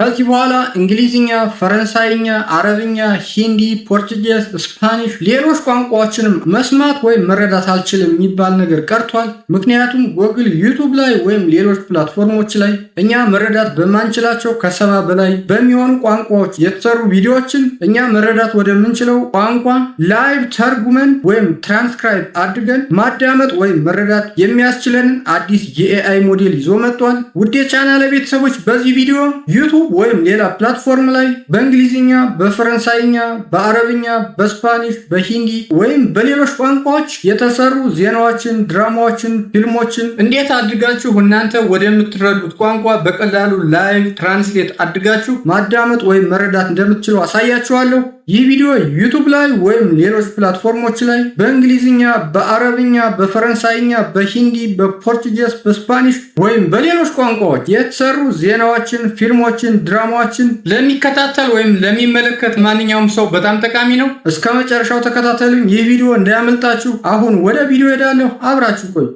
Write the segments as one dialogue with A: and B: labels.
A: ከዚህ በኋላ እንግሊዝኛ፣ ፈረንሳይኛ፣ አረብኛ፣ ሂንዲ፣ ፖርቱጊዝ፣ ስፓኒሽ ሌሎች ቋንቋዎችንም መስማት ወይም መረዳት አልችልም የሚባል ነገር ቀርቷል። ምክንያቱም ጎግል ዩቱብ ላይ ወይም ሌሎች ፕላትፎርሞች ላይ እኛ መረዳት በማንችላቸው ከ70 በላይ በሚሆኑ ቋንቋዎች የተሰሩ ቪዲዮዎችን እኛ መረዳት ወደምንችለው ቋንቋ ላይቭ ተርጉመን ወይም ትራንስክራይብ አድርገን ማዳመጥ ወይም መረዳት የሚያስችለንን አዲስ የኤአይ ሞዴል ይዞ መጥቷል። ውድ የቻናሌ ቤተሰቦች በዚህ ቪዲዮ ዩቱብ ወይም ሌላ ፕላትፎርም ላይ በእንግሊዝኛ፣ በፈረንሳይኛ፣ በአረብኛ፣ በስፓኒሽ፣ በሂንዲ ወይም በሌሎች ቋንቋዎች የተሰሩ ዜናዎችን፣ ድራማዎችን፣ ፊልሞችን እንዴት አድርጋችሁ እናንተ ወደምትረዱት ቋንቋ በቀላሉ ላይቭ ትራንስሌት አድርጋችሁ ማዳመጥ ወይም መረዳት እንደምትችሉ አሳያችኋለሁ። ይህ ቪዲዮ ዩቱብ ላይ ወይም ሌሎች ፕላትፎርሞች ላይ በእንግሊዝኛ፣ በአረብኛ፣ በፈረንሳይኛ፣ በሂንዲ፣ በፖርቱጊዝ፣ በስፓኒሽ ወይም በሌሎች ቋንቋዎች የተሰሩ ዜናዎችን፣ ፊልሞችን፣ ድራማዎችን ለሚከታተል ወይም ለሚመለከት ማንኛውም ሰው በጣም ጠቃሚ ነው። እስከ መጨረሻው ተከታተሉኝ። ይህ ቪዲዮ እንዳያመልጣችሁ። አሁን ወደ ቪዲዮ ሄዳለሁ። አብራችሁ ቆዩ።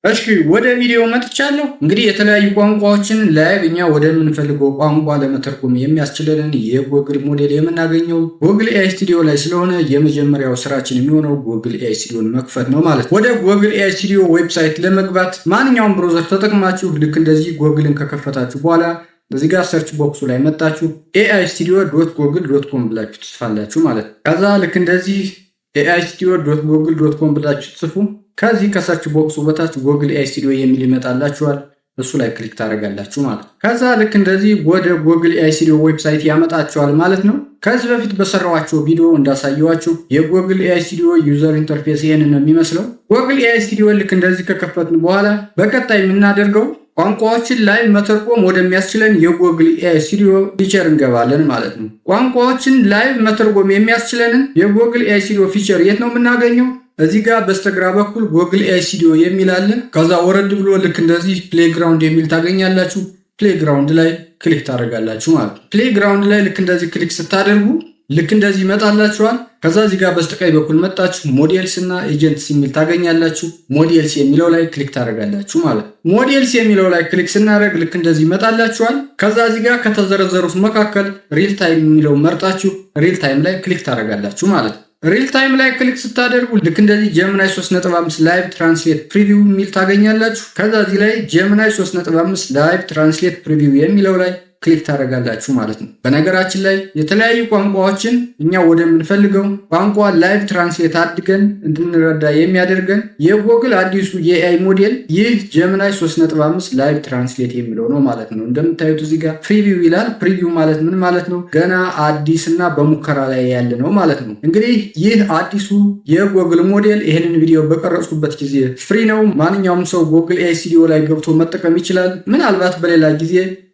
A: እሺ ወደ ቪዲዮ መጥቻለሁ። እንግዲህ የተለያዩ ቋንቋዎችን ላይቭ እኛ ወደምንፈልገው ቋንቋ ለመተርጎም የሚያስችለንን የጎግል ሞዴል የምናገኘው ጎግል ኤአይ ስቱዲዮ ላይ ስለሆነ የመጀመሪያው ስራችን የሚሆነው ጎግል ኤአይ ስቱዲዮን መክፈት ነው ማለት ነው። ወደ ጎግል ኤአይ ስቱዲዮ ዌብሳይት ለመግባት ማንኛውም ብሮዘር ተጠቅማችሁ ልክ እንደዚህ ጎግልን ከከፈታችሁ በኋላ በዚህ ጋር ሰርች ቦክሱ ላይ መጣችሁ ai-studio.google.com ብላችሁ ትጽፋላችሁ ማለት ነው። ከዛ ልክ እንደዚህ ai-studio.google.com ብላችሁ ትጽፉ። ከዚህ ከሰርች ቦክሱ በታች ጎግል ኤአይ ስቱዲዮ የሚል ይመጣላችኋል። እሱ ላይ ክሊክ ታደርጋላችሁ ማለት ነው። ከዛ ልክ እንደዚህ ወደ ጎግል ኤአይ ስቱዲዮ ዌብሳይት ያመጣችኋል ማለት ነው። ከዚህ በፊት በሰራኋቸው ቪዲዮ እንዳሳየዋችሁ የጎግል ኤአይ ስቱዲዮ ዩዘር ኢንተርፌስ ይሄንን ነው የሚመስለው። ጎግል ኤአይ ስቱዲዮ ልክ እንደዚህ ከከፈትን በኋላ በቀጣይ የምናደርገው ቋንቋዎችን ላይ መተርጎም ወደሚያስችለን የጎግል ኤአይ ስቱዲዮ ፊቸር እንገባለን ማለት ነው። ቋንቋዎችን ላይቭ መተርጎም የሚያስችለንን የጎግል ኤአይ ስቱዲዮ ፊቸር የት ነው የምናገኘው? እዚህ ጋር በስተግራ በኩል ጎግል ኤአይ ስቱዲዮ የሚል አለ። ከዛ ወረድ ብሎ ልክ እንደዚህ ፕሌግራውንድ የሚል ታገኛላችሁ። ፕሌግራውንድ ላይ ክሊክ ታደርጋላችሁ ማለት ነው። ፕሌግራውንድ ላይ ልክ እንደዚህ ክሊክ ስታደርጉ ልክ እንደዚህ ይመጣላችኋል። ከዛ እዚህ ጋር በስተቀኝ በኩል መጣችሁ ሞዴልስ እና ኤጀንትስ የሚል ታገኛላችሁ። ሞዴልስ የሚለው ላይ ክሊክ ታደርጋላችሁ ማለት ነው። ሞዴልስ የሚለው ላይ ክሊክ ስናደርግ ልክ እንደዚህ ይመጣላችኋል። ከዛ እዚህ ጋር ከተዘረዘሩት መካከል ሪል ታይም የሚለው መርጣችሁ ሪል ታይም ላይ ክሊክ ታደርጋላችሁ ማለት ነው። ሪል ታይም ላይ ክሊክ ስታደርጉ ልክ እንደዚህ ጀሚናይ 3.5 ላይቭ ትራንስሌት ፕሪቪው የሚል ታገኛላችሁ። ከዛ እዚህ ላይ ጀሚናይ 3.5 ላይቭ ትራንስሌት ፕሪቪው የሚለው ላይ ክሊክ ታደርጋላችሁ ማለት ነው። በነገራችን ላይ የተለያዩ ቋንቋዎችን እኛ ወደምንፈልገው ቋንቋ ላይቭ ትራንስሌት አድርገን እንድንረዳ የሚያደርገን የጎግል አዲሱ የኤአይ ሞዴል ይህ ጀሚናይ 3.5 ላይቭ ትራንስሌት የሚለው ነው ማለት ነው። እንደምታዩት እዚህ ጋር ፕሪቪው ይላል። ፕሪቪው ማለት ምን ማለት ነው? ገና አዲስ እና በሙከራ ላይ ያለ ነው ማለት ነው። እንግዲህ ይህ አዲሱ የጎግል ሞዴል ይህንን ቪዲዮ በቀረጽኩበት ጊዜ ፍሪ ነው። ማንኛውም ሰው ጎግል ኤአይ ስቱዲዮ ላይ ገብቶ መጠቀም ይችላል። ምናልባት በሌላ ጊዜ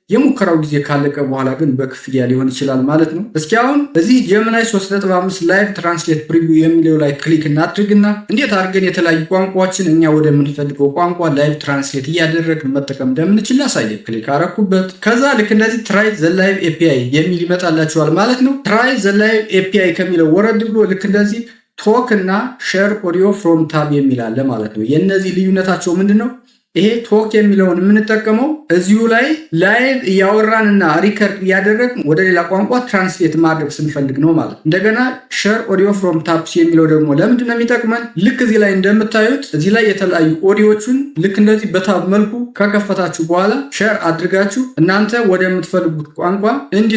A: የሙከራው ጊዜ ካለቀ በኋላ ግን በክፍያ ሊሆን ይችላል ማለት ነው። እስኪ አሁን እዚህ ጀሚናይ 3.5 ላይቭ ትራንስሌት ፕሪቪው የሚለው ላይ ክሊክ እናድርግና እንዴት አድርገን የተለያዩ ቋንቋዎችን እኛ ወደምንፈልገው ቋንቋ ላይቭ ትራንስሌት እያደረግን መጠቀም እንደምንችል ላሳየ። ክሊክ አረኩበት። ከዛ ልክ እንደዚህ ትራይ ዘ ላይቭ ኤፒአይ የሚል ይመጣላችኋል ማለት ነው። ትራይ ዘ ላይቭ ኤፒአይ ከሚለው ወረድ ብሎ ልክ እንደዚህ ቶክ እና ሼር ኦዲዮ ፍሮም ታብ የሚል አለ ማለት ነው። የእነዚህ ልዩነታቸው ምንድን ነው? ይሄ ቶክ የሚለውን የምንጠቀመው እዚሁ ላይ ላይቭ እያወራንና ሪከርድ እያደረግን ወደ ሌላ ቋንቋ ትራንስሌት ማድረግ ስንፈልግ ነው ማለት። እንደገና ሼር ኦዲዮ ፍሮም ታፕስ የሚለው ደግሞ ለምንድን ነው የሚጠቅመን? ልክ እዚህ ላይ እንደምታዩት እዚህ ላይ የተለያዩ ኦዲዮችን ልክ እንደዚህ በታብ መልኩ ከከፈታችሁ በኋላ ሼር አድርጋችሁ እናንተ ወደምትፈልጉት ቋንቋ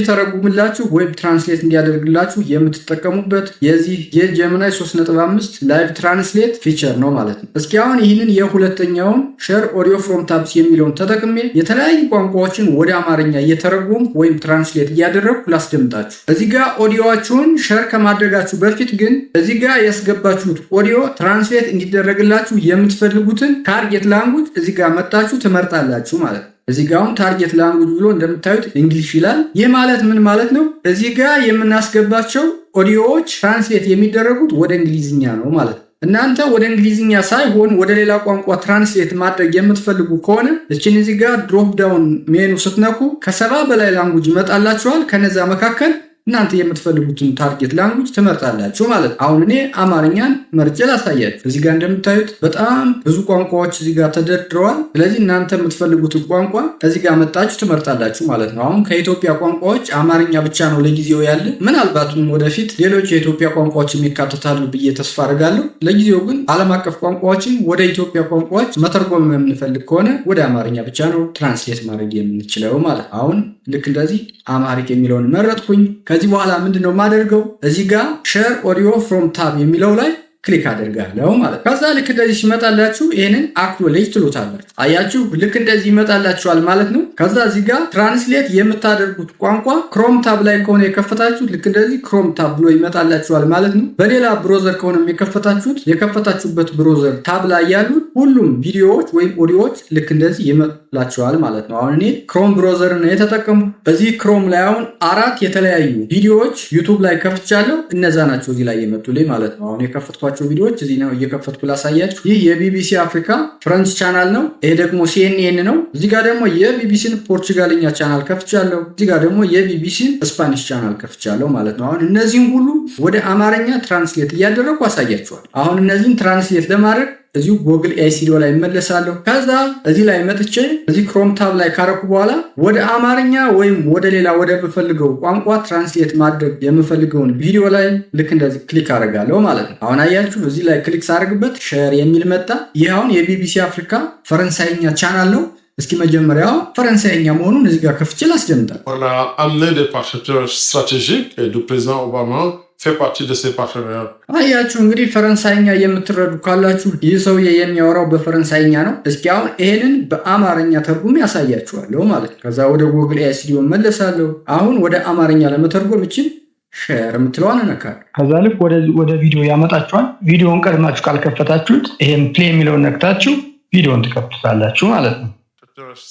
A: እንዲተረጉምላችሁ ወይም ትራንስሌት እንዲያደርግላችሁ የምትጠቀሙበት የዚህ የጀሚናይ 3.5 ላይቭ ትራንስሌት ፊቸር ነው ማለት ነው። እስኪ አሁን ይህንን የሁለተኛውን ሼር ኦዲዮ ፍሮም ታብስ የሚለውን ተጠቅሜ የተለያዩ ቋንቋዎችን ወደ አማርኛ እየተረጎም ወይም ትራንስሌት እያደረግኩ ላስደምጣችሁ። እዚህ ጋር ኦዲዮዋችሁን ሼር ከማድረጋችሁ በፊት ግን እዚህ ጋር ያስገባችሁት ኦዲዮ ትራንስሌት እንዲደረግላችሁ የምትፈልጉትን ታርጌት ላንጉጅ እዚህ ጋር መጣችሁ ትመርጣላችሁ ማለት ነው። እዚህ ጋር አሁን ታርጌት ላንጉጅ ብሎ እንደምታዩት እንግሊሽ ይላል። ይህ ማለት ምን ማለት ነው? እዚህ ጋር የምናስገባቸው ኦዲዮዎች ትራንስሌት የሚደረጉት ወደ እንግሊዝኛ ነው ማለት ነው። እናንተ ወደ እንግሊዝኛ ሳይሆን ወደ ሌላ ቋንቋ ትራንስሌት ማድረግ የምትፈልጉ ከሆነ እችን እዚህ ጋር ድሮፕ ዳውን ሜኑ ስትነኩ ከ70 በላይ ላንጉጅ ይመጣላችኋል። ከነዛ መካከል እናንተ የምትፈልጉትን ታርጌት ላንጉጅ ትመርጣላችሁ ማለት ነው። አሁን እኔ አማርኛን መርጬ ላሳያችሁ። እዚህ ጋር እንደምታዩት በጣም ብዙ ቋንቋዎች እዚህ ጋር ተደርድረዋል። ስለዚህ እናንተ የምትፈልጉትን ቋንቋ እዚህ ጋር መጣችሁ ትመርጣላችሁ ማለት ነው። አሁን ከኢትዮጵያ ቋንቋዎች አማርኛ ብቻ ነው ለጊዜው ያለ። ምናልባትም ወደፊት ሌሎች የኢትዮጵያ ቋንቋዎች የሚካተታሉ ብዬ ተስፋ አድርጋለሁ። ለጊዜው ግን ዓለም አቀፍ ቋንቋዎችን ወደ ኢትዮጵያ ቋንቋዎች መተርጎም የምንፈልግ ከሆነ ወደ አማርኛ ብቻ ነው ትራንስሌት ማድረግ የምንችለው ማለት ነው። አሁን ልክ እንደዚህ አማሪክ የሚለውን መረጥኩኝ። ከዚህ በኋላ ምንድነው የማደርገው? እዚህ ጋር ሼር ኦዲዮ ፍሮም ታብ የሚለው ላይ ክሊክ አደርጋለሁ ማለት። ከዛ ልክ እንደዚህ ሲመጣላችሁ ይሄንን አክኖሌጅ ትሉታላችሁ። አያችሁ ልክ እንደዚህ ይመጣላችኋል ማለት ነው። ከዛ እዚህ ጋር ትራንስሌት የምታደርጉት ቋንቋ ክሮም ታብ ላይ ከሆነ የከፈታችሁት ልክ እንደዚህ ክሮም ታብ ብሎ ይመጣላችኋል ማለት ነው። በሌላ ብሮዘር ከሆነ የከፈታችሁት የከፈታችሁበት ብሮዘር ታብ ላይ ያሉት ሁሉም ቪዲዮዎች ወይም ኦዲዮዎች ልክ እንደዚህ ይመጣላችኋል ማለት ነው። አሁን እኔ ክሮም ብሮዘር ነው የተጠቀሙ። እዚህ ክሮም ላይ አሁን 4 የተለያዩ ቪዲዮዎች ዩቲዩብ ላይ ከፍቻለሁ። እነዛ ናቸው እዚህ ላይ የመጡልኝ ማለት ነው። አሁን የከፈትኳቸው ቪዲዮዎች እዚህ ነው እየከፈትኩ ላሳያችሁ። ይህ የቢቢሲ አፍሪካ ፍሬንች ቻናል ነው። ይሄ ደግሞ ሲኤንኤን ነው። እዚህ ጋር ደግሞ የቢቢሲን ፖርቹጋልኛ ቻናል ከፍቻለሁ። እዚህ ጋር ደግሞ የቢቢሲን ስፓኒሽ ቻናል ከፍቻለሁ ማለት ነው። አሁን እነዚህን ሁሉ ወደ አማርኛ ትራንስሌት እያደረኩ አሳያችኋል። አሁን እነዚህን ትራንስሌት ለማድረግ እዚሁ ጎግል ኤአይ ስቱዲዮ ላይ እመለሳለሁ። ከዛ እዚህ ላይ መጥቼ እዚህ ክሮም ታብ ላይ ካረኩ በኋላ ወደ አማርኛ ወይም ወደ ሌላ ወደ የምፈልገው ቋንቋ ትራንስሌት ማድረግ የምፈልገውን ቪዲዮ ላይ ልክ እንደዚህ ክሊክ አደርጋለሁ ማለት ነው። አሁን አያችሁ እዚህ ላይ ክሊክ ሳደርግበት ሼር የሚል መጣ። ይህ አሁን የቢቢሲ አፍሪካ ፈረንሳይኛ ቻናል ነው። እስኪ መጀመሪያው ፈረንሳይኛ መሆኑን እዚህ ጋር ከፍቼ ላስደምጣል።
B: On a amené des partenaires stratégiques et le président Obama fait partie de ces partenaires.
A: አያችሁ እንግዲህ ፈረንሳይኛ የምትረዱ ካላችሁ ይህ ሰውዬ የሚያወራው በፈረንሳይኛ ነው። እስኪ አሁን ይሄንን በአማርኛ ተርጉም ያሳያችኋለሁ ማለት ነው። ከዛ ወደ ጎግል ኤአይ ስቱዲዮ መለሳለሁ። አሁን ወደ አማርኛ ለመተርጎም እቺን ሼር የምትለዋን ነካለሁ። ከዛ ልክ ወደ ቪዲዮ ያመጣችኋል። ቪዲዮውን ቀድማችሁ ካልከፈታችሁት ይሄን ፕሌይ የሚለውን ነክታችሁ ቪዲዮውን ትከፍቱታላችሁ ማለት ነው።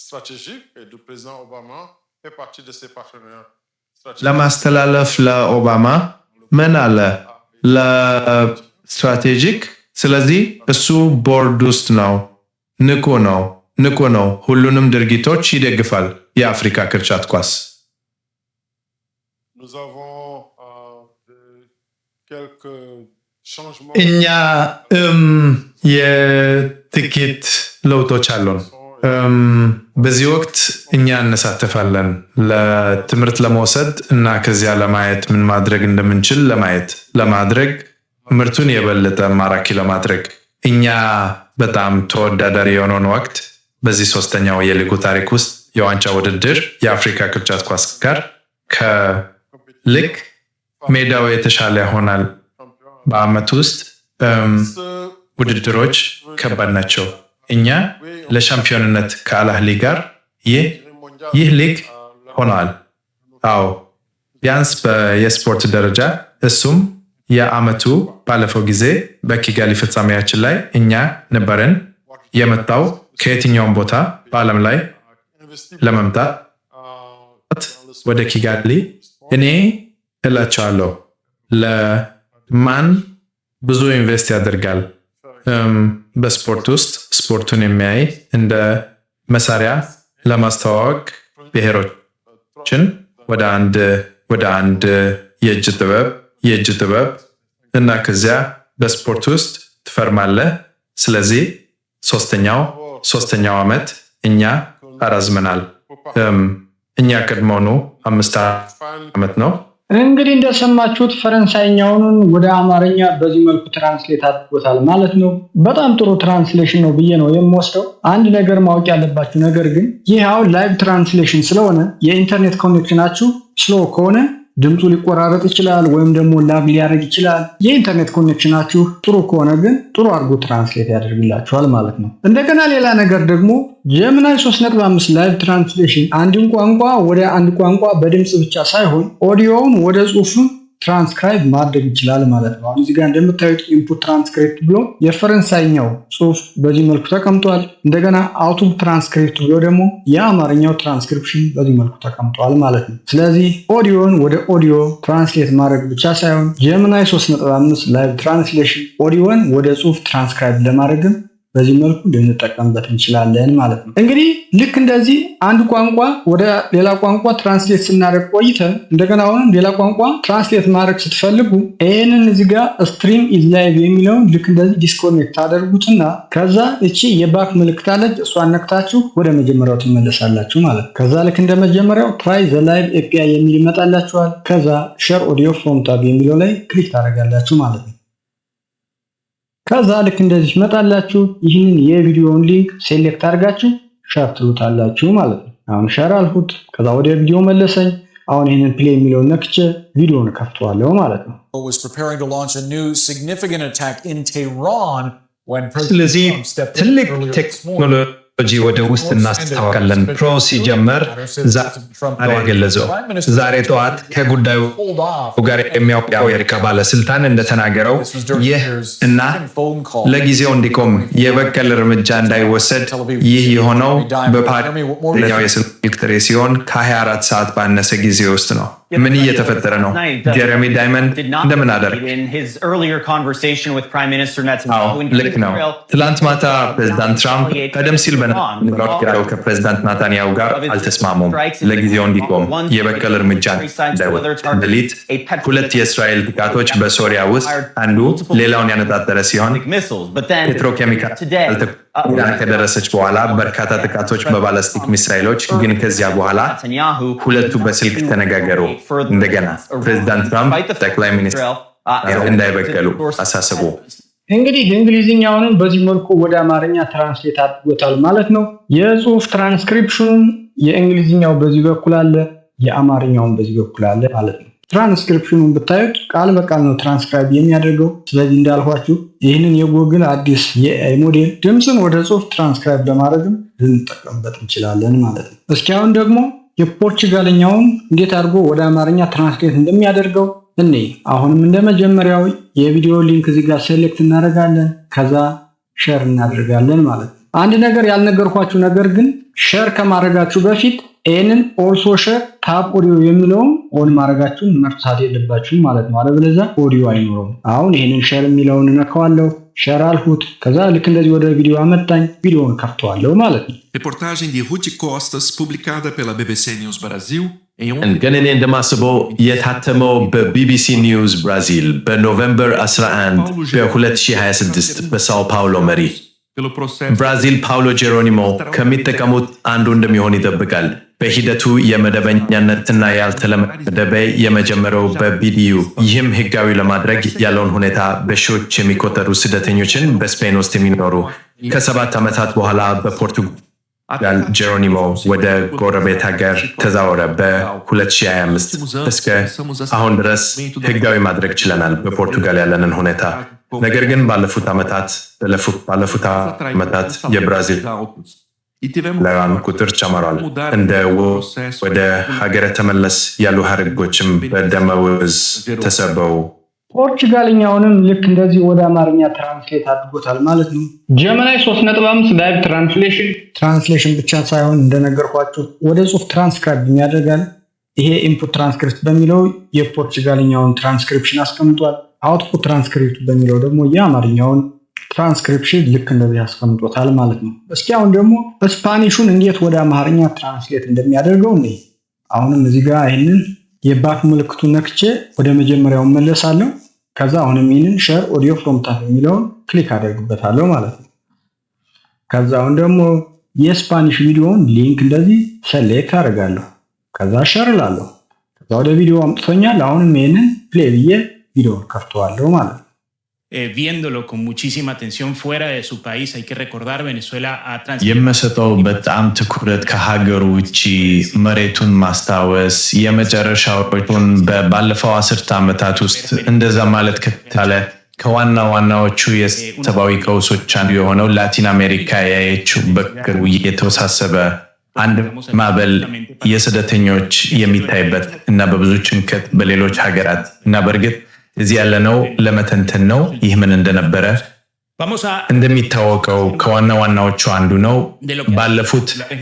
B: Stratégique et le président Obama fait partie de ces partenaires.
C: ለማስተላለፍ ለኦባማ ምን አለ ለስትራቴጂክ። ስለዚህ እሱ ቦርድ ውስጥ ነው። ንቁ ነው። ሁሉንም ድርጊቶች ይደግፋል። የአፍሪካ ቅርጫት ኳስ
B: Nous avons quelques changements.
C: እኛ የጥቂት ለውጦች አሉን። በዚህ ወቅት እኛ እንሳተፋለን ለትምህርት ለመውሰድ እና ከዚያ ለማየት ምን ማድረግ እንደምንችል ለማድረግ ምርቱን የበለጠ ማራኪ ለማድረግ እኛ በጣም ተወዳዳሪ የሆነውን ወቅት በዚህ ሶስተኛው የሊጉ ታሪክ ውስጥ የዋንጫ ውድድር የአፍሪካ ቅርጫት ኳስ ጋር ከልክ ሜዳው የተሻለ ይሆናል። በአመት ውስጥ ውድድሮች ከባድ ናቸው። እኛ ለሻምፒዮንነት ከአልአህሊ ጋር ይህ ሊግ ሆኗል። አዎ ቢያንስ የስፖርት ደረጃ እሱም የአመቱ ባለፈው ጊዜ በኪጋሊ ፍጻሜያችን ላይ እኛ ነበርን። የመጣው ከየትኛውም ቦታ በዓለም ላይ ለመምጣት ወደ ኪጋሊ እኔ እላቸዋለሁ ለማን ብዙ ኢንቨስት ያደርጋል በስፖርት ውስጥ ስፖርቱን የሚያይ እንደ መሳሪያ ለማስተዋወቅ ብሔሮችን ወደ አንድ የእጅ ጥበብ እና ከዚያ በስፖርት ውስጥ ትፈርማለህ። ስለዚህ ሶስተኛው ዓመት እኛ አራዝመናል። እኛ ቀድሞውኑ 5 ዓመት ነው።
A: እንግዲህ እንደሰማችሁት ፈረንሳይኛውን ወደ አማርኛ በዚህ መልኩ ትራንስሌት አድርጎታል ማለት ነው። በጣም ጥሩ ትራንስሌሽን ነው ብዬ ነው የምወስደው። አንድ ነገር ማወቅ ያለባችሁ ነገር ግን ይህ አሁን ላይቭ ትራንስሌሽን ስለሆነ የኢንተርኔት ኮኔክሽናችሁ ስሎ ከሆነ ድምፁ ሊቆራረጥ ይችላል ወይም ደግሞ ላግ ሊያደርግ ይችላል። የኢንተርኔት ኮኔክሽናችሁ ጥሩ ከሆነ ግን ጥሩ አድርጎ ትራንስሌት ያደርግላችኋል ማለት ነው። እንደገና ሌላ ነገር ደግሞ ጀሚናይ 3.5 ላይቭ ትራንስሌሽን አንድን ቋንቋ ወደ አንድ ቋንቋ በድምፅ ብቻ ሳይሆን ኦዲዮውን ወደ ጽሑፍም ትራንስክራይብ ማድረግ ይችላል ማለት ነው። አሁን እዚህ ጋር እንደምታዩት ኢንፑት ትራንስክሪፕት ብሎ የፈረንሳይኛው ጽሑፍ በዚህ መልኩ ተቀምጧል። እንደገና አውትፑት ትራንስክሪፕት ብሎ ደግሞ የአማርኛው ትራንስክሪፕሽን በዚህ መልኩ ተቀምጧል ማለት ነው። ስለዚህ ኦዲዮን ወደ ኦዲዮ ትራንስሌት ማድረግ ብቻ ሳይሆን ጀሚናይ 3.5 ላይቭ ትራንስሌሽን ኦዲዮን ወደ ጽሑፍ ትራንስክራይብ ለማድረግም በዚህ መልኩ ልንጠቀምበት እንችላለን ማለት ነው። እንግዲህ ልክ እንደዚህ አንድ ቋንቋ ወደ ሌላ ቋንቋ ትራንስሌት ስናደርግ ቆይተን እንደገና አሁንም ሌላ ቋንቋ ትራንስሌት ማድረግ ስትፈልጉ ይህንን እዚህ ጋር ስትሪም ኢዝ ላይቭ የሚለውን ልክ እንደዚህ ዲስኮኔክት ታደርጉትና ከዛ እቺ የባክ ምልክት አለች፣ እሷን ነክታችሁ ወደ መጀመሪያው ትመለሳላችሁ ማለት ነው። ከዛ ልክ እንደ መጀመሪያው ትራይ ዘ ላይቭ ኤፒአይ የሚል ይመጣላችኋል። ከዛ ሼር ኦዲዮ ፍሮም ታብ የሚለው ላይ ክሊክ ታደርጋላችሁ ማለት ነው። ከዛ ልክ እንደዚህ መጣላችሁ ይህንን የቪዲዮውን ሊንክ ሴሌክት አድርጋችሁ ሼር ትሉታላችሁ ማለት ነው። አሁን ሼር አልኩት። ከዛ ወደ ቪዲዮ መለሰኝ። አሁን ይህንን ፕሌይ የሚለውን ነክቼ ቪዲዮውን ከፍተዋለሁ ማለት ነው።
C: ስለዚህ ትልቅ ቴክኖሎጂ ወደ ውስጥ እናስተዋወቃለን። ፕሮ ሲጀመር ዛሬ ገለጸው። ዛሬ ጠዋት ከጉዳዩ ጋር የሚያውቀው የአሜሪካ ባለስልጣን እንደተናገረው ይህ እና ለጊዜው እንዲቆም የበቀል እርምጃ እንዳይወሰድ ይህ የሆነው በፓርቲው የስልክ ጥሪ ሲሆን ከ24 ሰዓት ባነሰ ጊዜ ውስጥ ነው። ምን እየተፈጠረ ነው? ጀረሚ ዳይመንድ እንደምን አደረግ? አዎ ልክ ነው። ትላንት ማታ ፕሬዚዳንት ትራምፕ ቀደም ሲል በነበረው ከፕሬዚዳንት ናታንያሁ ጋር አልተስማሙም። ለጊዜው እንዲቆም የበቀል እርምጃ እንዳይወስድ ሌሊት 2 የእስራኤል ጥቃቶች በሶሪያ ውስጥ አንዱ ሌላውን ያነጣጠረ ሲሆን ፔትሮኬሚካል ኢራን ከደረሰች በኋላ በርካታ ጥቃቶች በባላስቲክ ሚሳይሎች ግን ከዚያ በኋላ ሁለቱ በስልክ ተነጋገሩ። እንደገና ፕሬዚዳንት ትራምፕ ጠቅላይ ሚኒስትር እንዳይበቀሉ አሳስቡ።
A: እንግዲህ እንግሊዝኛውንም በዚህ መልኩ ወደ አማርኛ ትራንስሌት አድርጎታል ማለት ነው። የጽሁፍ ትራንስክሪፕሽኑም የእንግሊዝኛው በዚህ በኩል አለ፣ የአማርኛውም በዚህ በኩል አለ ማለት ነው። ትራንስክሪፕሽኑን ብታዩት ቃል በቃል ነው ትራንስክራይብ የሚያደርገው። ስለዚህ እንዳልኳችሁ ይህንን የጎግል አዲስ የኤአይ ሞዴል ድምፅን ወደ ጽሁፍ ትራንስክራይብ ለማድረግም ልንጠቀምበት እንችላለን ማለት ነው። እስኪ አሁን ደግሞ የፖርቹጋልኛውን እንዴት አድርጎ ወደ አማርኛ ትራንስሌት እንደሚያደርገው እኔ አሁንም እንደመጀመሪያው የቪዲዮ ሊንክ እዚህ ጋር ሴሌክት እናደርጋለን። ከዛ ሼር እናደርጋለን ማለት ነው። አንድ ነገር ያልነገርኳችሁ ነገር ግን ሼር ከማድረጋችሁ በፊት ይህንን ኦልሶ ሼር ታፕ ኦዲዮ የሚለውን ኦን ማድረጋችሁን መርሳት የለባችሁም ማለት ነው። አለበለዚያ ኦዲዮ አይኖረውም። አሁን ይህንን ሼር የሚለውን እነካዋለሁ። ሼር አልሁት። ከዛ ልክ እንደዚህ ወደ ቪዲዮ አመጣኝ። ቪዲዮውን ከፍተዋለሁ ማለት ነው።
D: Reportagem de Ruth Costas, publicada pela BBC News Brasil.
E: ግን እኔ እንደማስበው የታተመው በቢቢሲ ኒውስ ብራዚል በኖቬምበር 11 በ2026 በሳኦ ፓውሎ መሪ ብራዚል ፓውሎ ጄሮኒሞ ከሚጠቀሙት አንዱ እንደሚሆን ይጠብቃል። በሂደቱ የመደበኛነትና ያልተለመደ በይ የመጀመሪያው በቢዲዩ ይህም ህጋዊ ለማድረግ ያለውን ሁኔታ በሺዎች የሚቆጠሩ ስደተኞችን በስፔን ውስጥ የሚኖሩ ከ7 ዓመታት በኋላ በፖርቱጋል ጄሮኒሞ ወደ ጎረቤት ሀገር ተዛወረ። በ2025 እስከ አሁን ድረስ ህጋዊ ማድረግ ችለናል በፖርቱጋል ያለንን ሁኔታ። ነገር ግን ባለፉት ዓመታት የብራዚል ላን ቁጥር ጨምሯል። እንደ ወደ ሀገረ ተመለስ ያሉ ህጎችም በደመወዝ ተሰበው
A: ፖርቹጋልኛውንም ልክ እንደዚህ ወደ አማርኛ ትራንስሌት አድርጎታል ማለት ነው። ጀመናይ 3.5 ላይቭ ትራንስሌሽን ብቻ ሳይሆን እንደነገርኳችሁ ወደ ጽሁፍ ትራንስክራይብ ያደርጋል። ይሄ ኢንፑት ትራንስክሪፕት በሚለው የፖርቹጋልኛውን ትራንስክሪፕሽን አስቀምጧል። አውትፑት ትራንስክሪፕት በሚለው ደግሞ የአማርኛውን ትራንስክሪፕሽን ልክ እንደዚህ አስቀምጦታል ማለት ነው። እስኪ አሁን ደግሞ ስፓኒሹን እንዴት ወደ አማርኛ ትራንስሌት እንደሚያደርገው ነው። አሁንም እዚህ ጋር ይሄንን የባክ ምልክቱን ነክቼ ወደ መጀመሪያው መለሳለሁ። ከዛ አሁንም ይሄንን ሼር ኦዲዮ ፍሮም ታብ የሚለውን ክሊክ አደርግበታለሁ ማለት ነው። ከዛ አሁን ደግሞ የስፓኒሽ ቪዲዮውን ሊንክ እንደዚህ ሴሌክት አደርጋለሁ። ከዛ ሼር እላለሁ። ከዛ ወደ ቪዲዮ አምጥቶኛል። አሁንም ይሄንን ፕሌይ ብዬ ቪዲዮውን ከፍተዋለሁ ማለት ነው።
F: Viéndolo con muchísima atención fuera de su país, hay que recordar Venezuela ha transitado
E: የምሰጠው በጣም ትኩረት ከሀገሩ ውጪ መሬቱን ማስታወስ የመጨረሻዎቹን ባለፈው 10 ዓመታት ውስጥ እንደዛ ማለት ከተቻለ ከዋና ዋናዎቹ የሰብአዊ ቀውሶች አንዱ የሆነው ላቲን አሜሪካ ያየችው በቅርቡ የተወሳሰበ አንድ ማዕበል የስደተኞች የሚታይበት እና በብዙ ጭንቀት በሌሎች ሀገራት እና በእርግጥ እዚህ ያለነው ለመተንተን ነው። ይህ ምን እንደነበረ
C: እንደሚታወቀው ከዋና ዋናዎቹ አንዱ ነው።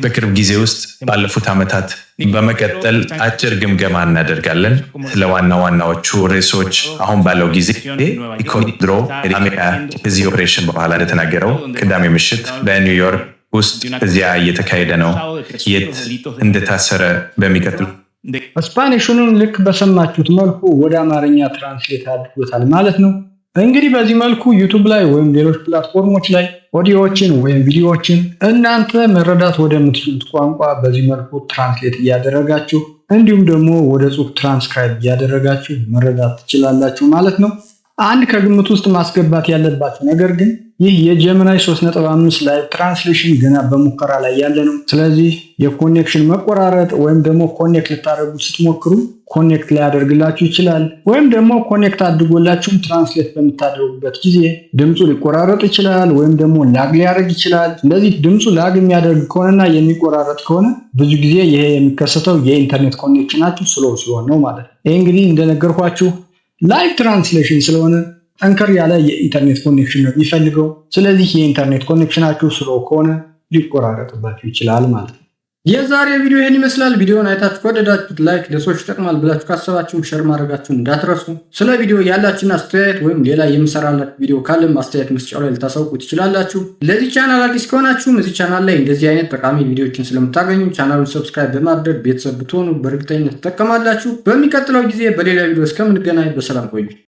C: በቅርብ ጊዜ ውስጥ ባለፉት ዓመታት በመቀጠል አጭር ግምገማ እናደርጋለን ስለ ዋና ዋናዎቹ ርዕሶች። አሁን ባለው ጊዜ ኢኮኖድሮ እዚህ ኦፕሬሽን በኋላ እንደተናገረው ቅዳሜ ምሽት በኒውዮርክ ውስጥ እዚያ እየተካሄደ ነው። የት እንደታሰረ በሚቀጥሉ
A: ስፓኒሹንም ልክ በሰማችሁት መልኩ ወደ አማርኛ ትራንስሌት አድርጎታል ማለት ነው። እንግዲህ በዚህ መልኩ ዩቱብ ላይ ወይም ሌሎች ፕላትፎርሞች ላይ ኦዲዮዎችን ወይም ቪዲዮዎችን እናንተ መረዳት ወደምትችሉት ቋንቋ በዚህ መልኩ ትራንስሌት እያደረጋችሁ እንዲሁም ደግሞ ወደ ጽሑፍ ትራንስክራይብ እያደረጋችሁ መረዳት ትችላላችሁ ማለት ነው። አንድ ከግምት ውስጥ ማስገባት ያለባችሁ ነገር ግን ይህ የጀሚናይ 3.5 ላይ ትራንስሌሽን ገና በሙከራ ላይ ያለ ነው። ስለዚህ የኮኔክሽን መቆራረጥ ወይም ደግሞ ኮኔክት ልታደርጉ ስትሞክሩ ኮኔክት ሊያደርግላችሁ ይችላል። ወይም ደግሞ ኮኔክት አድርጎላችሁም ትራንስሌት በምታደርጉበት ጊዜ ድምፁ ሊቆራረጥ ይችላል ወይም ደግሞ ላግ ሊያደርግ ይችላል። እንደዚህ ድምፁ ላግ የሚያደርግ ከሆነና የሚቆራረጥ ከሆነ ብዙ ጊዜ ይሄ የሚከሰተው የኢንተርኔት ኮኔክሽናችሁ ስሎው ሲሆን ነው ማለት ነው። ይሄ እንግዲህ እንደነገርኳችሁ ላይቭ ትራንስሌሽን ስለሆነ ጠንከር ያለ የኢንተርኔት ኮኔክሽን ነው የሚፈልገው። ስለዚህ የኢንተርኔት ኮኔክሽናችሁ ስሎው ከሆነ ሊቆራረጥባችሁ ይችላል ማለት ነው። የዛሬ ቪዲዮ ይህን ይመስላል። ቪዲዮውን አይታችሁ ከወደዳችሁት ላይክ፣ ለሰዎች ይጠቅማል ብላችሁ ካሰባችሁም ሼር ማድረጋችሁን እንዳትረሱ። ስለ ቪዲዮ ያላችሁን አስተያየት ወይም ሌላ የምሰራላችሁ ቪዲዮ ካለም አስተያየት መስጫው ላይ ልታሳውቁ ትችላላችሁ። ለዚህ ቻናል አዲስ ከሆናችሁም እዚህ ቻናል ላይ እንደዚህ አይነት ጠቃሚ ቪዲዮዎችን ስለምታገኙ ቻናሉን ሰብስክራይብ በማድረግ ቤተሰብ ብትሆኑ በእርግጠኝነት ትጠቀማላችሁ። በሚቀጥለው ጊዜ በሌላ ቪዲዮ እስከምንገናኝ በሰላም ቆዩ።